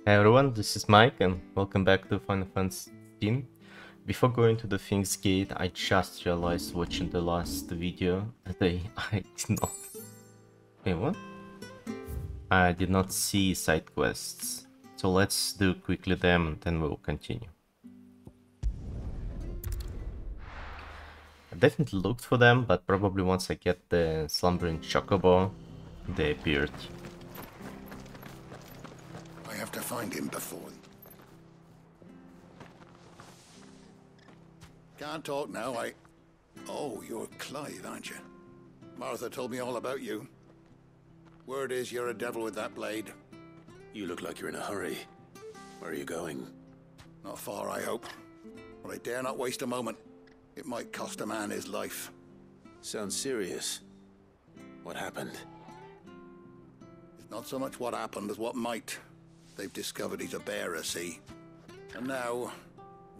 Hi everyone, this is Mike and welcome back to Final Fantasy XVI. Before going to the Things Gate, I just realized watching the last video that I did not... Wait, what? I did not see side quests. So let's do quickly them and then we'll continue. I definitely looked for them, but probably once I get the Slumbering Chocobo, they appeared. I have to find him before... Can't talk now, Oh, you're Clive, aren't you? Martha told me all about you. Word is you're a devil with that blade. You look like you're in a hurry. Where are you going? Not far, I hope. But I dare not waste a moment. It might cost a man his life. Sounds serious. What happened? It's not so much what happened as what might. They've discovered he's a bearer, see? And now,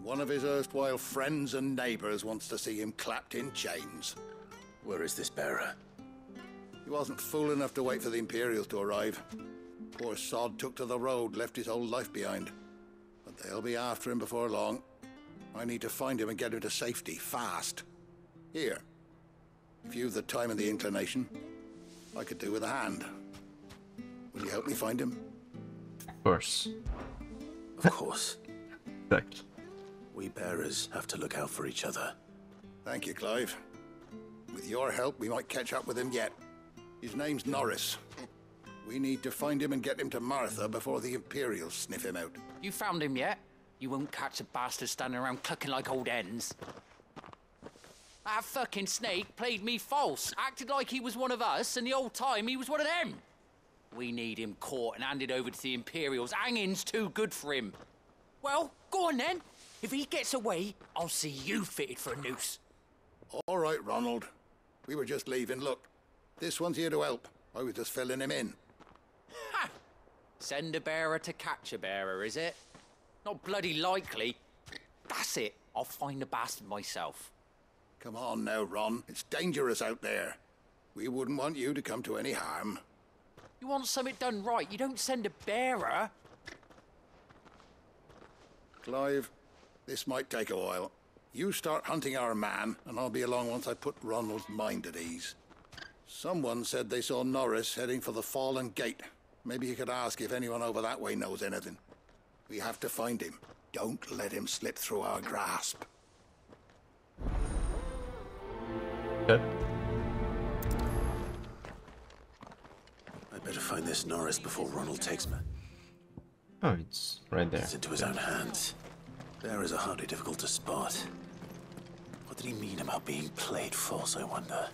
one of his erstwhile friends and neighbors wants to see him clapped in chains. Where is this bearer? He wasn't fool enough to wait for the Imperials to arrive. Poor sod took to the road, left his whole life behind. But they'll be after him before long. I need to find him and get him to safety, fast. Here, if you've the time and the inclination, I could do with a hand. Will you help me find him? Of course. Of course. Exactly. We bearers have to look out for each other. Thank you, Clive. With your help, we might catch up with him yet. His name's Norris. We need to find him and get him to Martha before the Imperials sniff him out. You found him yet? You won't catch a bastard standing around clucking like old hens. That fucking snake played me false, acted like he was one of us, and the whole time he was one of them. We need him caught and handed over to the Imperials. Hanging's too good for him. Well, go on then. If he gets away, I'll see you fitted for a noose. All right, Ronald. We were just leaving. Look, this one's here to help. I was just filling him in. Ha! Send a bearer to catch a bearer, is it? Not bloody likely. That's it. I'll find the bastard myself. Come on now, Ron. It's dangerous out there. We wouldn't want you to come to any harm. You want something done right, you don't send a bearer. Clive, this might take a while. You start hunting our man, and I'll be along once I put Ronald's mind at ease. Someone said they saw Norris heading for the Fallen Gate. Maybe you could ask if anyone over that way knows anything. We have to find him. Don't let him slip through our grasp. Okay. I better find this Norris before Ronald takes me. Oh, it's right there. It's into his own hands. Bearers are hardly difficult to spot. What did he mean about being played false, I wonder?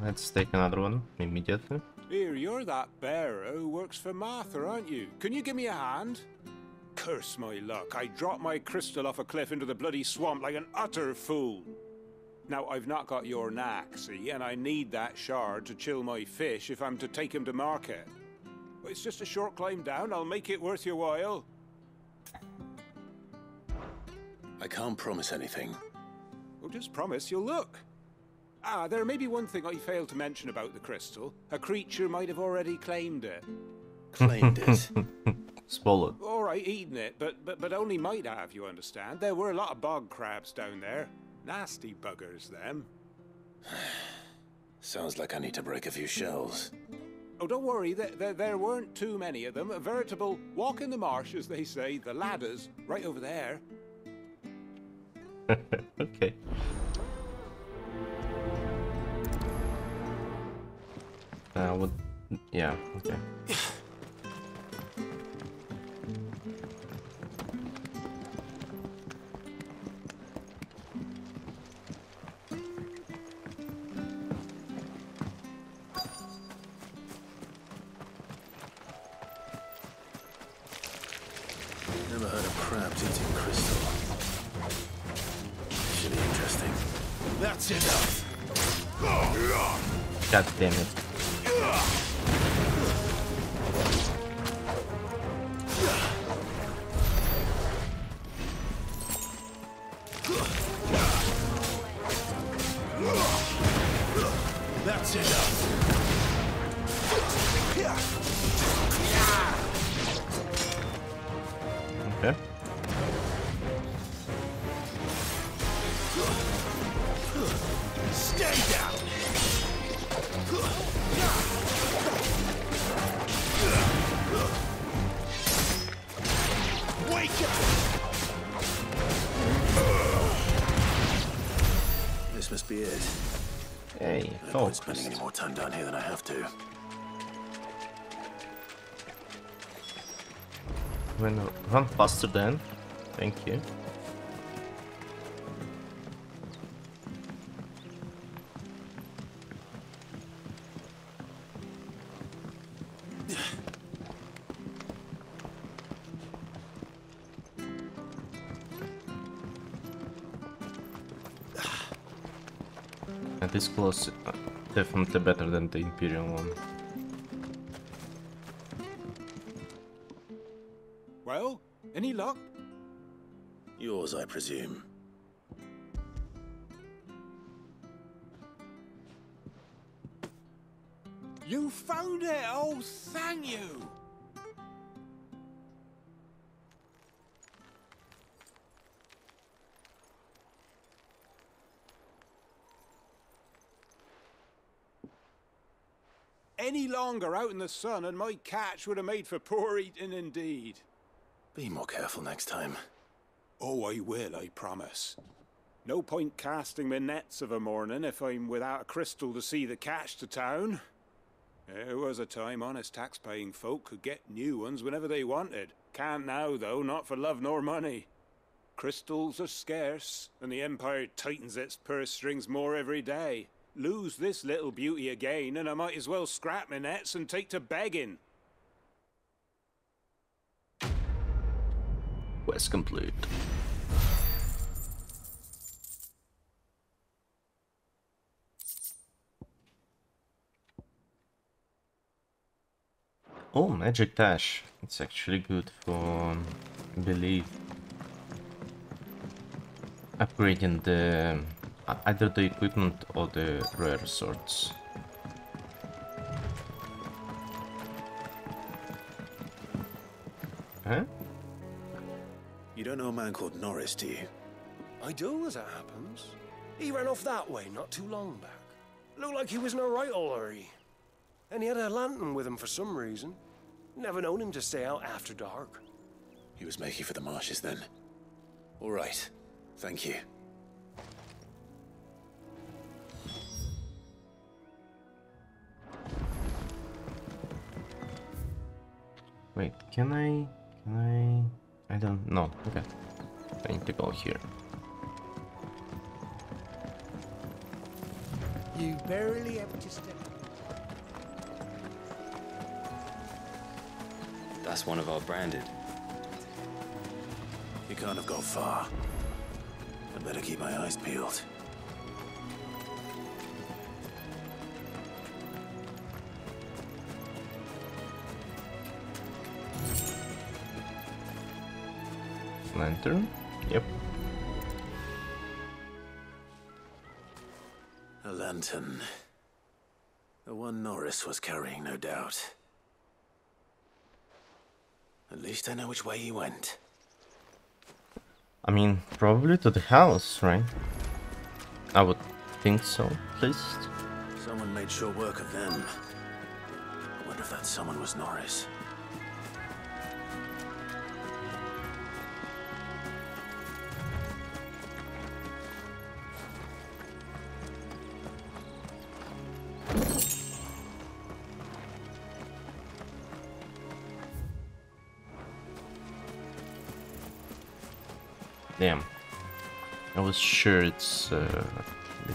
Let's take another one immediately. Here, you're that bearer who works for Martha, aren't you? Can you give me a hand? Curse my luck, I dropped my crystal off a cliff into the bloody swamp like an utter fool. Now, I've not got your knack, see, and I need that shard to chill my fish if I'm to take him to market. But it's just a short climb down, I'll make it worth your while. I can't promise anything. Well, just promise you'll look. Ah, there may be one thing I failed to mention about the crystal. A creature might have already claimed it. Claimed it. Swallowed. All right, eaten it, but only might have, you understand. There were a lot of bog crabs down there. Nasty buggers, them. Sounds like I need to break a few shells. Oh, don't worry, there weren't too many of them. A veritable walk in the marsh, as they say, the ladders, right over there. Okay. Yeah, okay. Never heard of crabs eating crystal. Should be interesting. That's enough! God damn it. That's enough! Okay. Stay down! Wake up! This must be it. Hey, No point spending any more time down here than I have to. Run faster then. Thank you. And this close, definitely better than the Imperial one. Well, any luck? Yours, I presume. You found it! Oh, thank you! Any longer out in the sun and my catch would have made for poor eating indeed. Be more careful next time. Oh, I will, I promise. No point casting my nets of a morning if I'm without a crystal to see the catch to town. There was a time honest tax-paying folk could get new ones whenever they wanted. Can't now, though, not for love nor money. Crystals are scarce, and the Empire tightens its purse strings more every day. Lose this little beauty again, and I might as well scrap my nets and take to begging. Quest complete. Oh, magic dash. It's actually good for, I believe, upgrading the either the equipment or the rare swords. Huh? You don't know a man called Norris, do you? I do, as it happens. He ran off that way not too long back. Looked like he was in a right old hurry. And he had a lantern with him for some reason. Never known him to stay out after dark. He was making for the marshes then. All right. Thank you. Wait, can I don't know. Okay. I need to go here. You barely ever just step. That's one of our branded. You can't have gone far. I'd better keep my eyes peeled. Lantern? Yep. A lantern. The one Norris was carrying, no doubt. At least I know which way he went. I mean, probably to the house, right? I would think so, at least. Someone made sure work of them. I wonder if that someone was Norris. Damn. I was sure it's the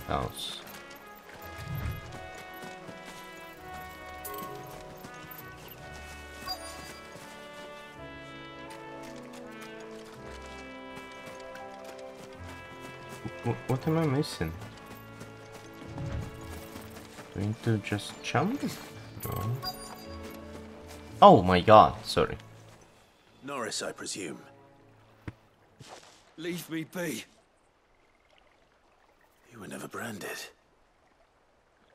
house. What am I missing? Do I need to just jump? No. Oh my god, sorry. Norris, I presume. Leave me be. You were never branded.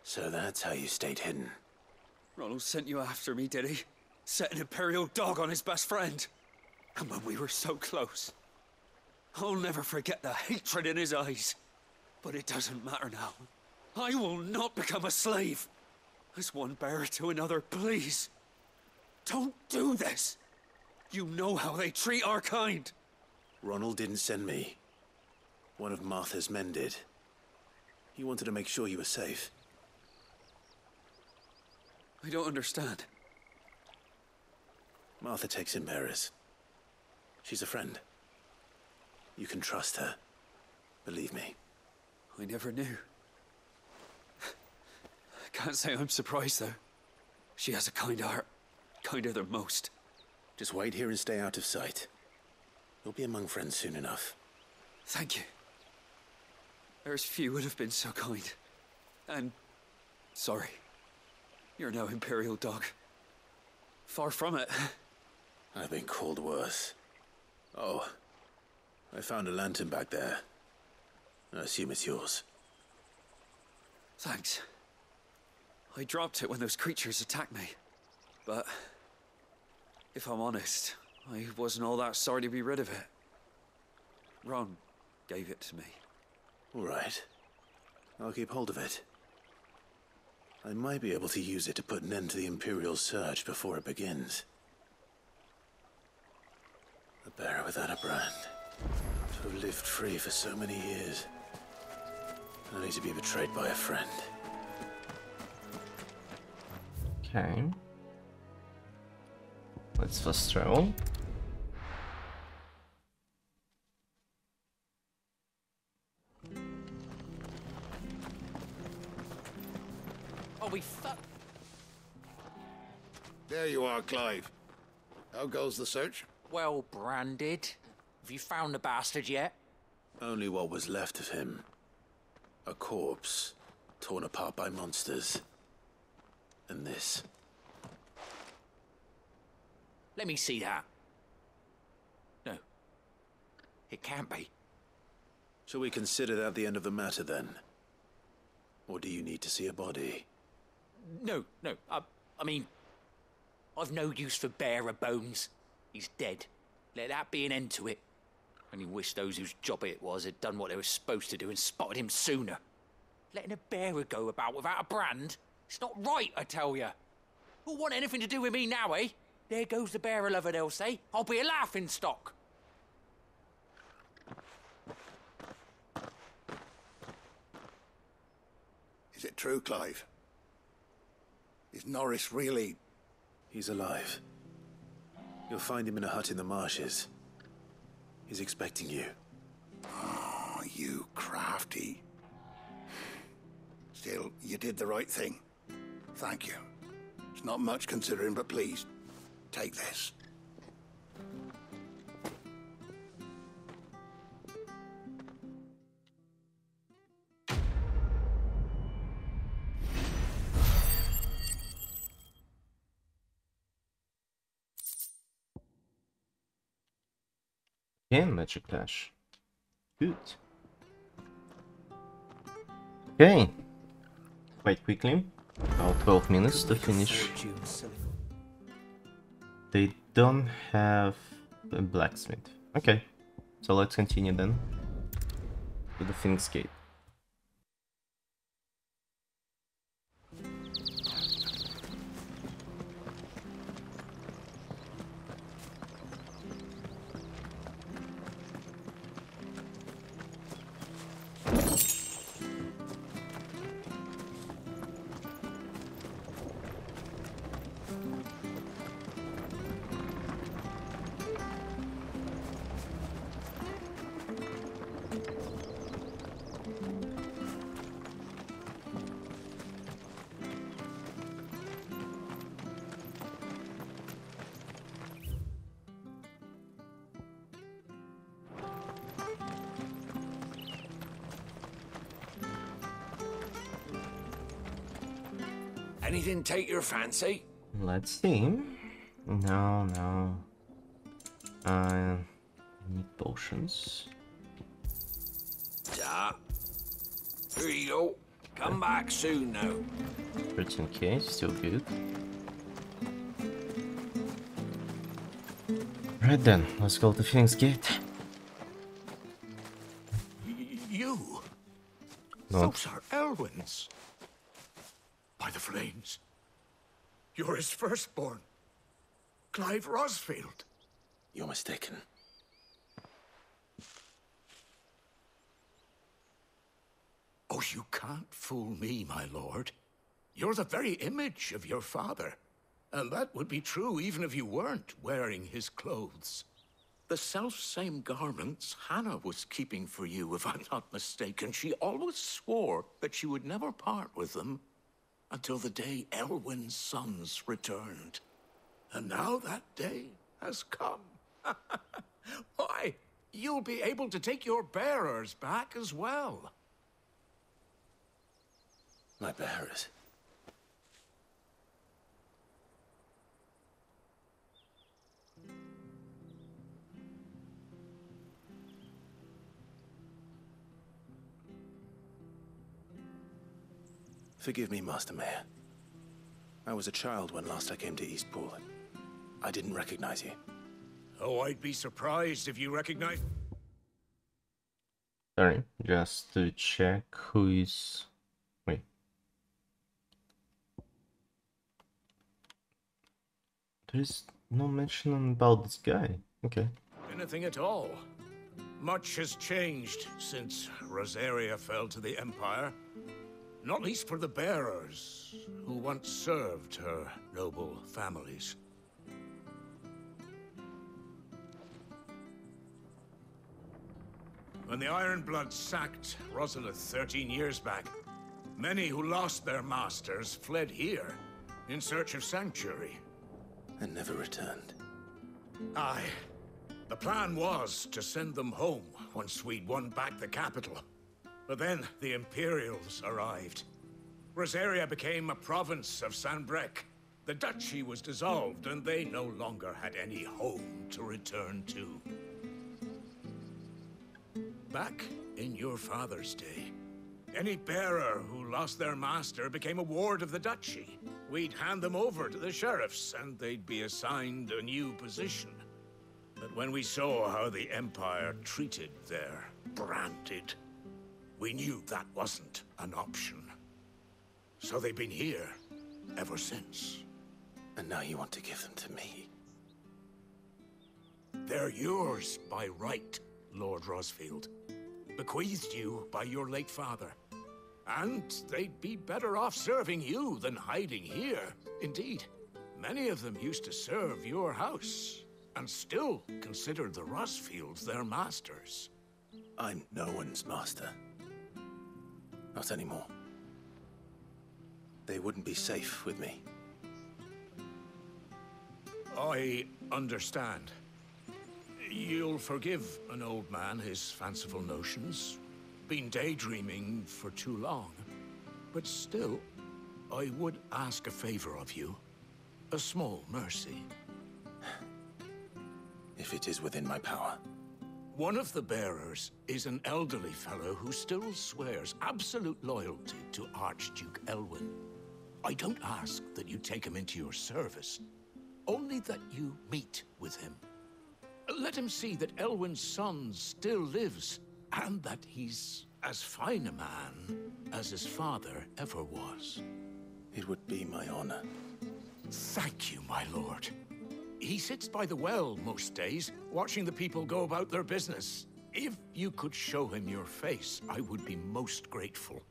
So that's how you stayed hidden. Ronald sent you after me, did he? Set an Imperial dog on his best friend. And when we were so close, I'll never forget the hatred in his eyes. But it doesn't matter now. I will not become a slave. As one bearer to another, please. Don't do this. You know how they treat our kind. Ronald didn't send me. One of Martha's men did. He wanted to make sure you were safe. I don't understand. Martha takes in bearers. She's a friend. You can trust her. Believe me. I never knew. I can't say I'm surprised, though. She has a kind heart. Kinder than most. Just wait here and stay out of sight. You'll be among friends soon enough. Thank you. There's few would have been so kind. And... sorry. You're no Imperial dog. Far from it. I've been called worse. Oh. I found a lantern back there. I assume it's yours. Thanks. I dropped it when those creatures attacked me. But... if I'm honest, I wasn't all that sorry to be rid of it. Ron gave it to me. All right. I'll keep hold of it. I might be able to use it to put an end to the Imperial surge before it begins. A bearer without a brand. To have lived free for so many years. Only to be betrayed by a friend. Okay. Let's fast travel. Oh, we fuck. There you are, Clive. How goes the search? Well branded. Have you found the bastard yet? Only what was left of him. A corpse, torn apart by monsters. And this. Let me see that. No. It can't be. Shall we consider that the end of the matter then? Or do you need to see a body? No. I mean, I've no use for bearer bones. He's dead. Let that be an end to it. Only wish those whose job it was had done what they were supposed to do and spotted him sooner. Letting a bearer go about without a brand? It's not right, I tell you. Who'll want anything to do with me now, eh? There goes the bearer lover, they'll say. I'll be a laughing stock. Is it true, Clive? Is Norris really... He's alive. You'll find him in a hut in the marshes. He's expecting you. Oh, you crafty. Still, you did the right thing. Thank you. It's not much considering, but please, take this. Again, magic dash. Good. Okay. Quite quickly. About 12 minutes to finish. They don't have a blacksmith. Okay. So let's continue then to the Phoenix Gate. Anything take your fancy? Let's see. No. I need potions. Yeah. Here you go. Come back soon now. 13k, still good. Right then, let's go to Phoenix Gate. You? No. Those are Elwyn's. By the flames. You're his firstborn. Clive Rosfield. You're mistaken. Oh, you can't fool me, my lord. You're the very image of your father. And that would be true even if you weren't wearing his clothes. The self-same garments Hannah was keeping for you, if I'm not mistaken. She always swore that she would never part with them until the day Elwyn's sons returned. And now that day has come. Why, you'll be able to take your bearers back as well. My bearers. Forgive me, Master Mayor. I was a child when last I came to Eastpool. I didn't recognize you. Oh, I'd be surprised if you recognize... Sorry, just to check who is... Wait. There is no mention about this guy. Okay. Anything at all. Much has changed since Rosaria fell to the Empire. Not least for the bearers, who once served her noble families. When the Ironbloods sacked Rosalith 13 years back, many who lost their masters fled here in search of sanctuary. And never returned. Aye. The plan was to send them home once we'd won back the capital. But then the Imperials arrived. Rosaria became a province of Sanbreque. The duchy was dissolved, and they no longer had any home to return to. Back in your father's day, any bearer who lost their master became a ward of the duchy. We'd hand them over to the sheriffs, and they'd be assigned a new position. But when we saw how the Empire treated their branded, we knew that wasn't an option. So they've been here ever since. And now you want to give them to me? They're yours by right, Lord Rosfield. Bequeathed you by your late father. And they'd be better off serving you than hiding here. Indeed, many of them used to serve your house, and still considered the Rosfields their masters. I'm no one's master. Not anymore. They wouldn't be safe with me. I understand. You'll forgive an old man his fanciful notions. Been daydreaming for too long. But still, I would ask a favor of you. A small mercy. If it is within my power. One of the bearers is an elderly fellow who still swears absolute loyalty to Archduke Elwyn. I don't ask that you take him into your service, only that you meet with him. Let him see that Elwyn's son still lives, and that he's as fine a man as his father ever was. It would be my honor. Thank you, my lord. He sits by the well most days, watching the people go about their business. If you could show him your face, I would be most grateful.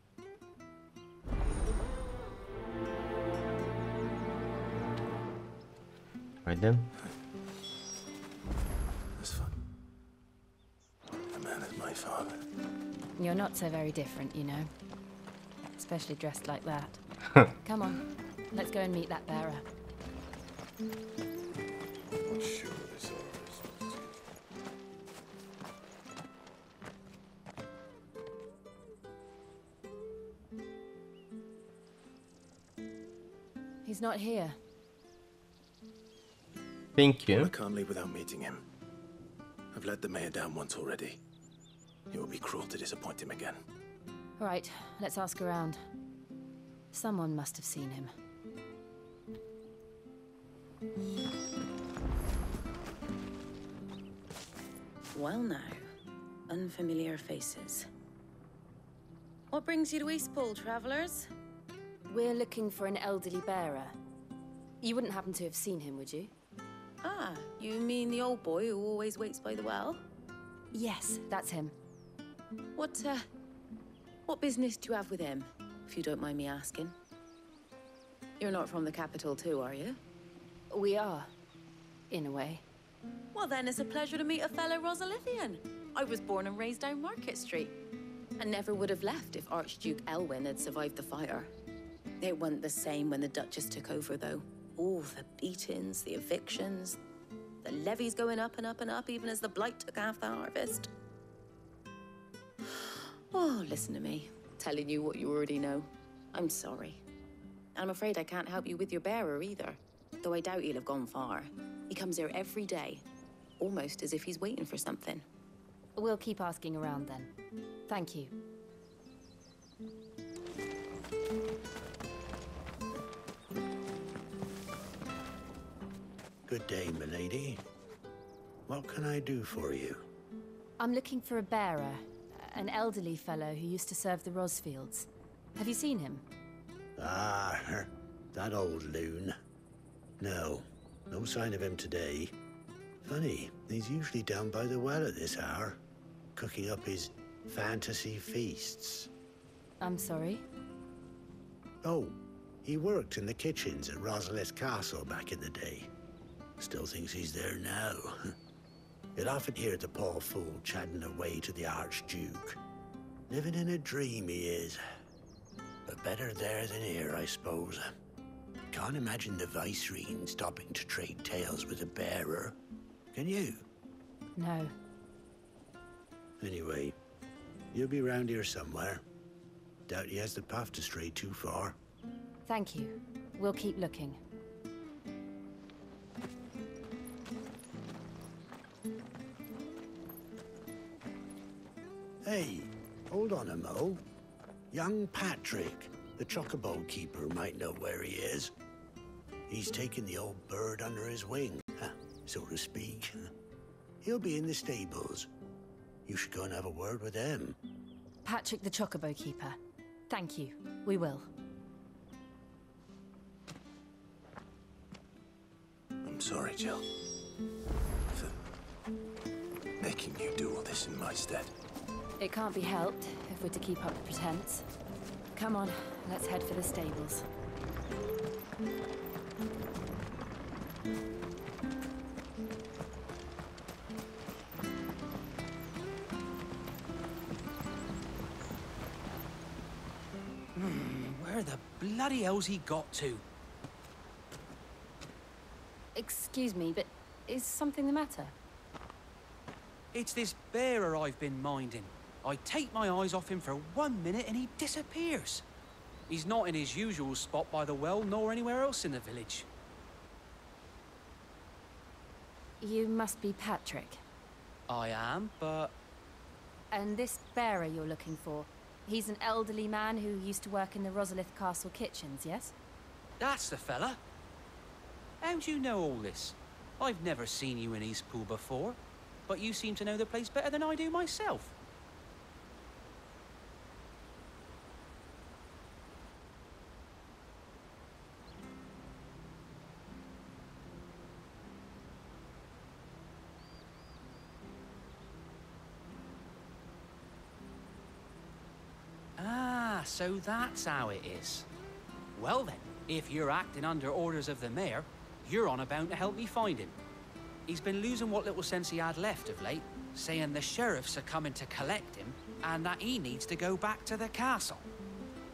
Right then. That's fun. A man is my father. You're not so very different, you know. Especially dressed like that. Come on, let's go and meet that bearer. Sure, this is. He's not here. Thank I you. can't leave without meeting him. I've let the mayor down once already. It would be cruel to disappoint him again. Right, let's ask around. Someone must have seen him. Well now, unfamiliar faces. What brings you to Eastpool, travelers? We're looking for an elderly bearer. You wouldn't happen to have seen him, would you? Ah, you mean the old boy who always waits by the well? Yes, that's him. What business do you have with him, if you don't mind me asking? You're not from the capital too, are you? We are, in a way. Well then, it's a pleasure to meet a fellow Rosalithian. I was born and raised down Market Street, and never would have left if Archduke Elwyn had survived the fire. It wasn't the same when the Duchess took over, though. All the beatings, the evictions, the levies going up and up and up, even as the Blight took half the harvest. Oh, listen to me, telling you what you already know. I'm sorry. I'm afraid I can't help you with your bearer either, though I doubt he'll have gone far. He comes here every day, almost as if he's waiting for something. We'll keep asking around then. Thank you. Good day, milady. What can I do for you? I'm looking for a bearer, an elderly fellow who used to serve the Rosfields. Have you seen him? Ah, that old loon. No sign of him today. Funny, he's usually down by the well at this hour, cooking up his fantasy feasts. I'm sorry? Oh, he worked in the kitchens at Rosalith Castle back in the day. Still thinks he's there now. You'd often hear the poor fool chatting away to the Archduke. Living in a dream he is. But better there than here, I suppose. Can't imagine the Vicereine stopping to trade tales with a bearer. Can you? No. Anyway, you'll be round here somewhere. Doubt he has the path to stray too far. Thank you. We'll keep looking. Hey, hold on a mo. Young Patrick, the chocobo keeper, might know where he is. He's taken the old bird under his wing, so to speak. He'll be in the stables. You should go and have a word with him. Patrick the chocobo keeper. Thank you. We will. I'm sorry, Jill, for making you do all this in my stead. It can't be helped if we're to keep up the pretense. Come on, let's head for the stables. Where the bloody hell's he got to? Excuse me, but is something the matter? It's this bearer I've been minding. I take my eyes off him for 1 minute and he disappears. He's not in his usual spot by the well, nor anywhere else in the village. You must be Patrick. I am, but... And this bearer you're looking for, he's an elderly man who used to work in the Rosalith Castle kitchens, yes? That's the fella. How do you know all this? I've never seen you in Eastpool before, but you seem to know the place better than I do myself. Ah, so that's how it is. Well then, if you're acting under orders of the mayor, you're on about to help me find him. He's been losing what little sense he had left of late, saying the sheriffs are coming to collect him and that he needs to go back to the castle.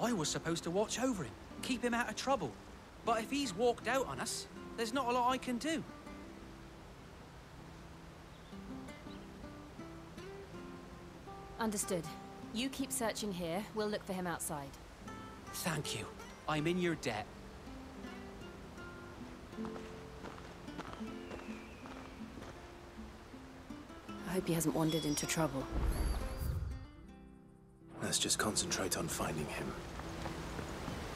I was supposed to watch over him, keep him out of trouble. But if he's walked out on us, there's not a lot I can do. Understood. You keep searching here, we'll look for him outside. Thank you. I'm in your debt. I hope he hasn't wandered into trouble. Let's just concentrate on finding him.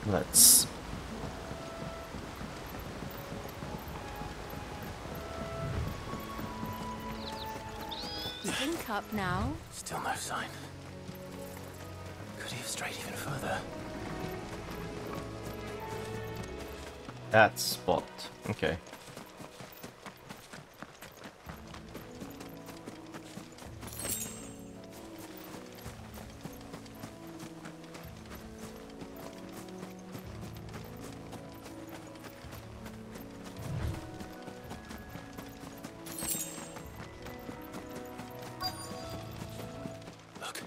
Let's. Think up now. Still no sign. Could he have strayed even further? That spot. Okay. Look.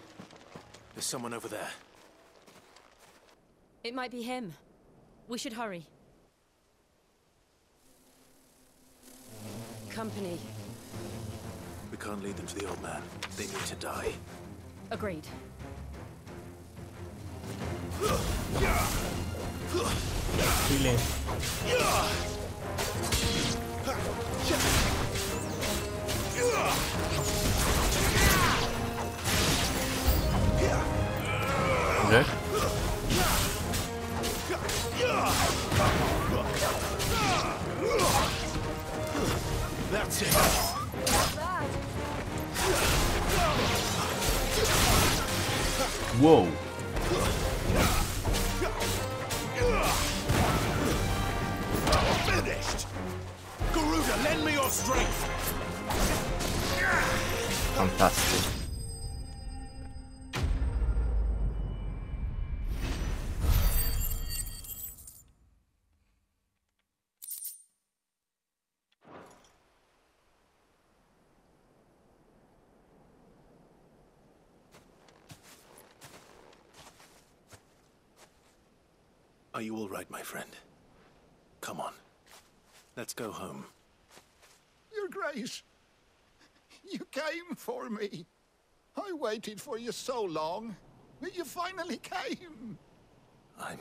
There's someone over there. It might be him. We should hurry. Company. We can't lead them to the old man. They need to die. Agreed. Healing. Okay. That's it. Whoa. Finished. Garuda, lend me your strength. Fantastic. Are you all right, my friend? Come on. Let's go home. Your Grace, you came for me. I waited for you so long, but you finally came. I'm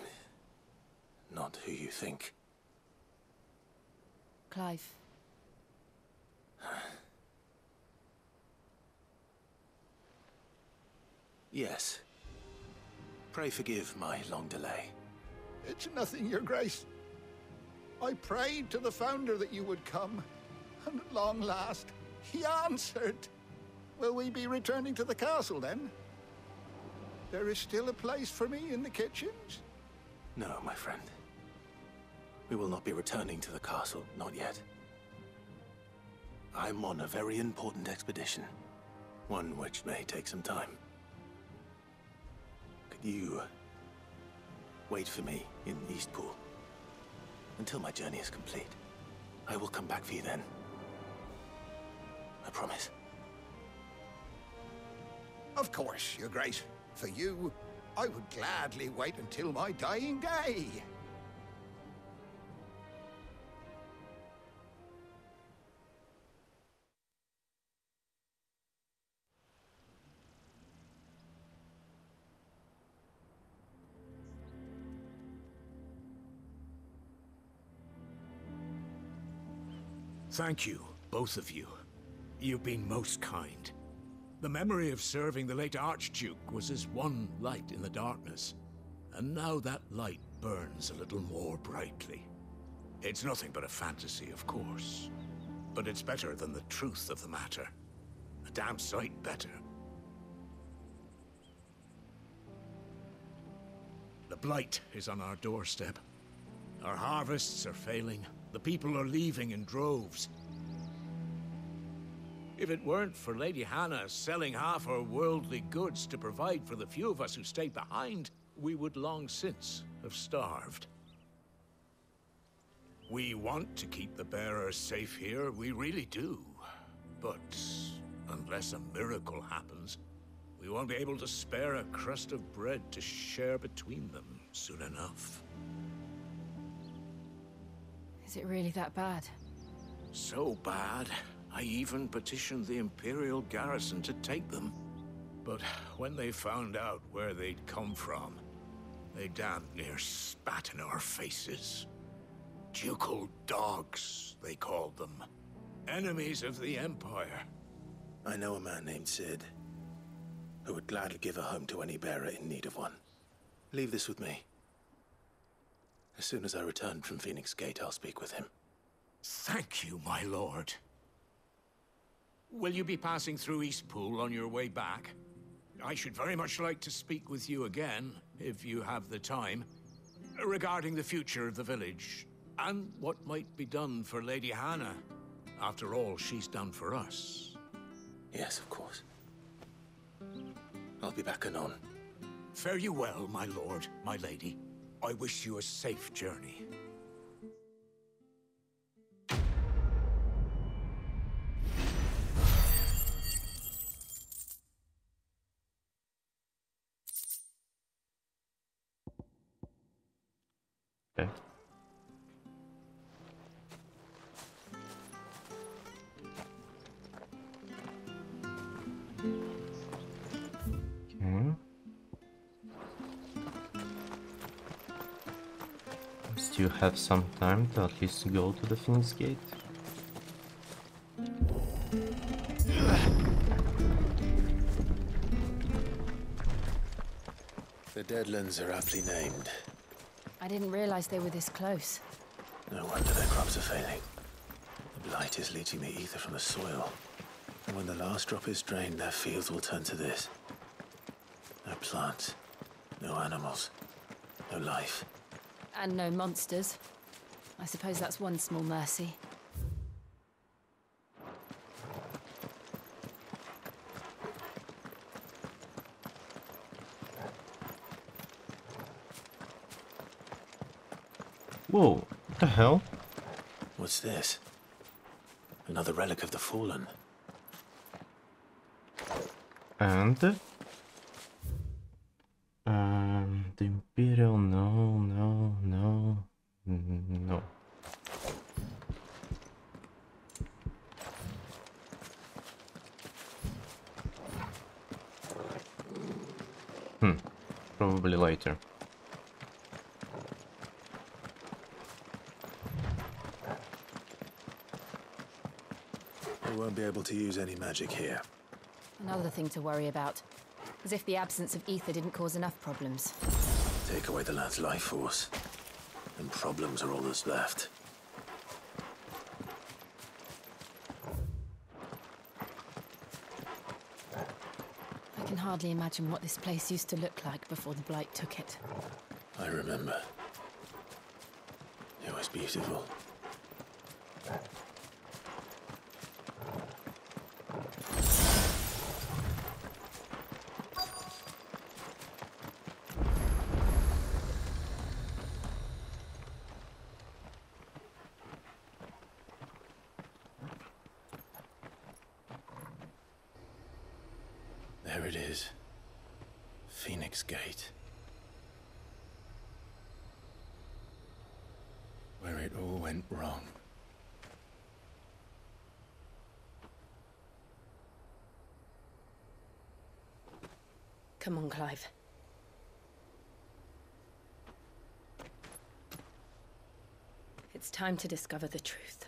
not who you think. Clive. Yes. Pray forgive my long delay. It's nothing, Your Grace. I prayed to the Founder that you would come, and at long last, he answered. Will we be returning to the castle, then? There is still a place for me in the kitchens? No, my friend. We will not be returning to the castle, not yet. I'm on a very important expedition. One which may take some time. Could you wait for me in Eastpool until my journey is complete? I will come back for you then. I promise. Of course, Your Grace. For you, I would gladly wait until my dying day. Thank you, both of you. You've been most kind. The memory of serving the late Archduke was as one light in the darkness, and now that light burns a little more brightly. It's nothing but a fantasy, of course, but it's better than the truth of the matter. A damn sight better. The Blight is on our doorstep. Our harvests are failing. The people are leaving in droves. If it weren't for Lady Hannah selling half her worldly goods to provide for the few of us who stayed behind, we would long since have starved. We want to keep the bearers safe here, we really do. But unless a miracle happens, we won't be able to spare a crust of bread to share between them soon enough. Is it really that bad? So bad, I even petitioned the Imperial garrison to take them. But when they found out where they'd come from, they damn near spat in our faces. Ducal dogs, they called them. Enemies of the Empire. I know a man named Sid, who would gladly give a home to any bearer in need of one. Leave this with me. As soon as I return from Phoenix Gate, I'll speak with him. Thank you, my lord. Will you be passing through Eastpool on your way back? I should very much like to speak with you again, if you have the time, regarding the future of the village, and what might be done for Lady Hannah. After all, she's done for us. Yes, of course. I'll be back anon. Fare you well, my lord, my lady. I wish you a safe journey. Okay. Okay. Still have some time to at least go to the Phoenix Gate. The Deadlands are aptly named. I didn't realize they were this close. No wonder their crops are failing. The Blight is leaching the ether from the soil. And when the last drop is drained, their fields will turn to this. No plants, no animals, no life. And no monsters. I suppose that's one small mercy. Whoa, what the hell? What's this? Another relic of the Fallen. And the Imperial, no. Probably later. We won't be able to use any magic here. Another thing to worry about. As if the absence of ether didn't cause enough problems. Take away the lad's life force, and problems are all that's left. I can hardly imagine what this place used to look like before the Blight took it. I remember. It was beautiful. There it is. Phoenix Gate. Where it all went wrong. Come on, Clive. It's time to discover the truth.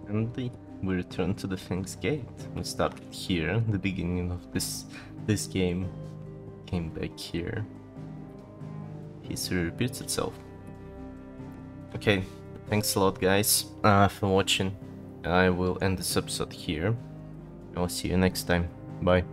And we return to the Phoenix Gate. We started here, the beginning of this game. Came back here. History repeats itself. Okay, thanks a lot guys for watching. I will end this episode here. I'll see you next time. Bye.